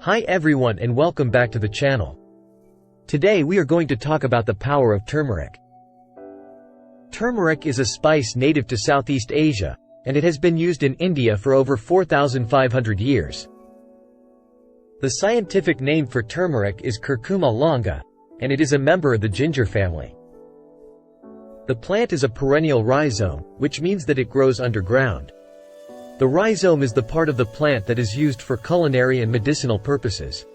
Hi everyone and welcome back to the channel. Today we are going to talk about the power of turmeric. Turmeric is a spice native to Southeast Asia, and it has been used in India for over 4,500 years. The scientific name for turmeric is Curcuma longa, and it is a member of the ginger family. The plant is a perennial rhizome, which means that it grows underground. The rhizome is the part of the plant that is used for culinary and medicinal purposes.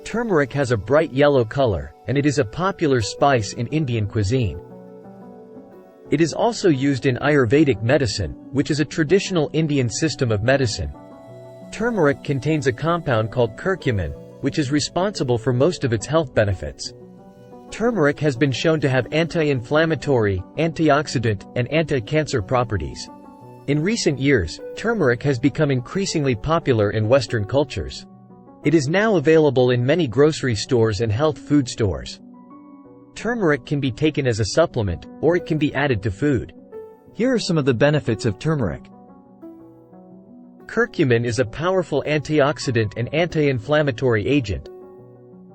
Turmeric has a bright yellow color, and it is a popular spice in Indian cuisine. It is also used in Ayurvedic medicine, which is a traditional Indian system of medicine. Turmeric contains a compound called curcumin, which is responsible for most of its health benefits. Turmeric has been shown to have anti-inflammatory, antioxidant, and anti-cancer properties. In recent years, turmeric has become increasingly popular in Western cultures. It is now available in many grocery stores and health food stores. Turmeric can be taken as a supplement, or it can be added to food. Here are some of the benefits of turmeric. Curcumin is a powerful antioxidant and anti-inflammatory agent,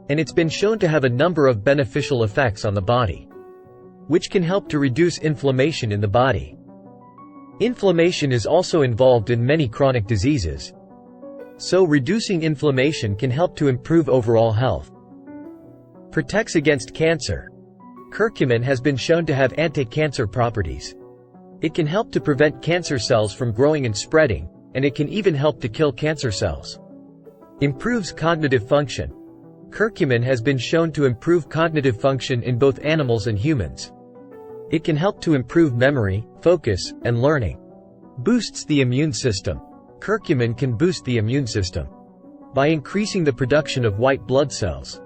and it's been shown to have a number of beneficial effects on the body, which can help to reduce inflammation in the body. Inflammation is also involved in many chronic diseases, so reducing inflammation can help to improve overall health. Protects against cancer. Curcumin has been shown to have anti-cancer properties. It can help to prevent cancer cells from growing and spreading, and it can even help to kill cancer cells. Improves cognitive function. Curcumin has been shown to improve cognitive function in both animals and humans. It can help to improve memory, focus, and learning. Boosts the immune system. Curcumin can boost the immune system by increasing the production of white blood cells.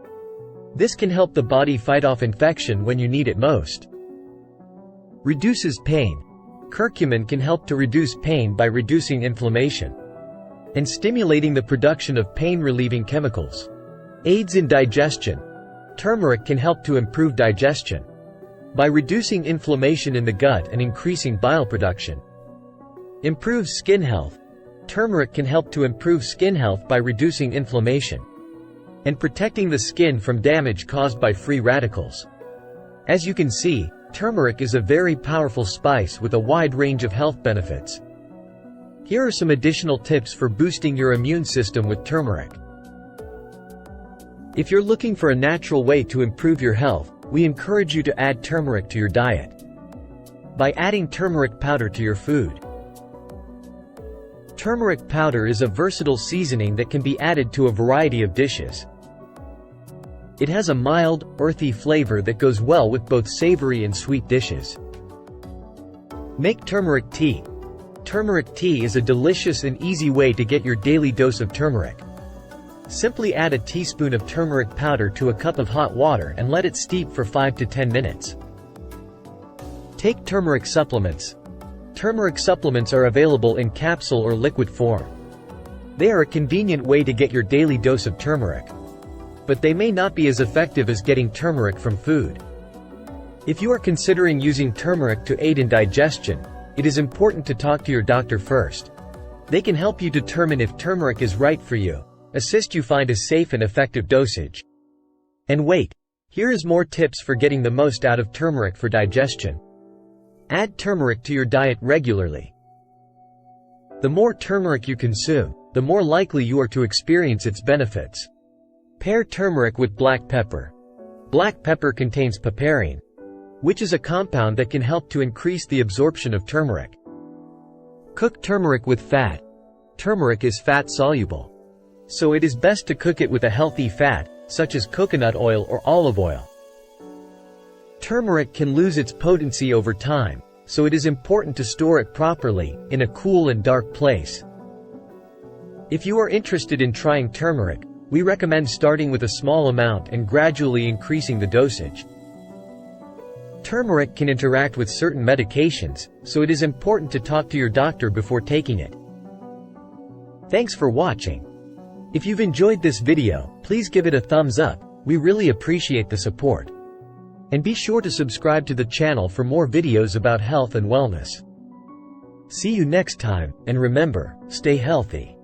This can help the body fight off infection when you need it most. Reduces pain. Curcumin can help to reduce pain by reducing inflammation and stimulating the production of pain-relieving chemicals. Aids in digestion. Turmeric can help to improve digestion by reducing inflammation in the gut and increasing bile production. Improves skin health. Turmeric can help to improve skin health by reducing inflammation and protecting the skin from damage caused by free radicals. As you can see, turmeric is a very powerful spice with a wide range of health benefits. Here are some additional tips for boosting your immune system with turmeric. If you're looking for a natural way to improve your health, we encourage you to add turmeric to your diet by adding turmeric powder to your food. Turmeric powder is a versatile seasoning that can be added to a variety of dishes. It has a mild, earthy flavor that goes well with both savory and sweet dishes. Make turmeric tea. Turmeric tea is a delicious and easy way to get your daily dose of turmeric. Simply add a teaspoon of turmeric powder to a cup of hot water and let it steep for 5 to 10 minutes. Take turmeric supplements. Turmeric supplements are available in capsule or liquid form. They are a convenient way to get your daily dose of turmeric, but they may not be as effective as getting turmeric from food. If you are considering using turmeric to aid in digestion, it is important to talk to your doctor first. They can help you determine if turmeric is right for you, assist you find a safe and effective dosage. And wait, here is more tips for getting the most out of turmeric for digestion. Add turmeric to your diet regularly. The more turmeric you consume, the more likely you are to experience its benefits. Pair turmeric with black pepper. Black pepper contains piperine, which is a compound that can help to increase the absorption of turmeric. Cook turmeric with fat. Turmeric is fat-soluble, so it is best to cook it with a healthy fat, such as coconut oil or olive oil. Turmeric can lose its potency over time, so it is important to store it properly, in a cool and dark place. If you are interested in trying turmeric, we recommend starting with a small amount and gradually increasing the dosage. Turmeric can interact with certain medications, so it is important to talk to your doctor before taking it. Thanks for watching. If you've enjoyed this video, please give it a thumbs up, we really appreciate the support. And be sure to subscribe to the channel for more videos about health and wellness. See you next time, and remember, stay healthy.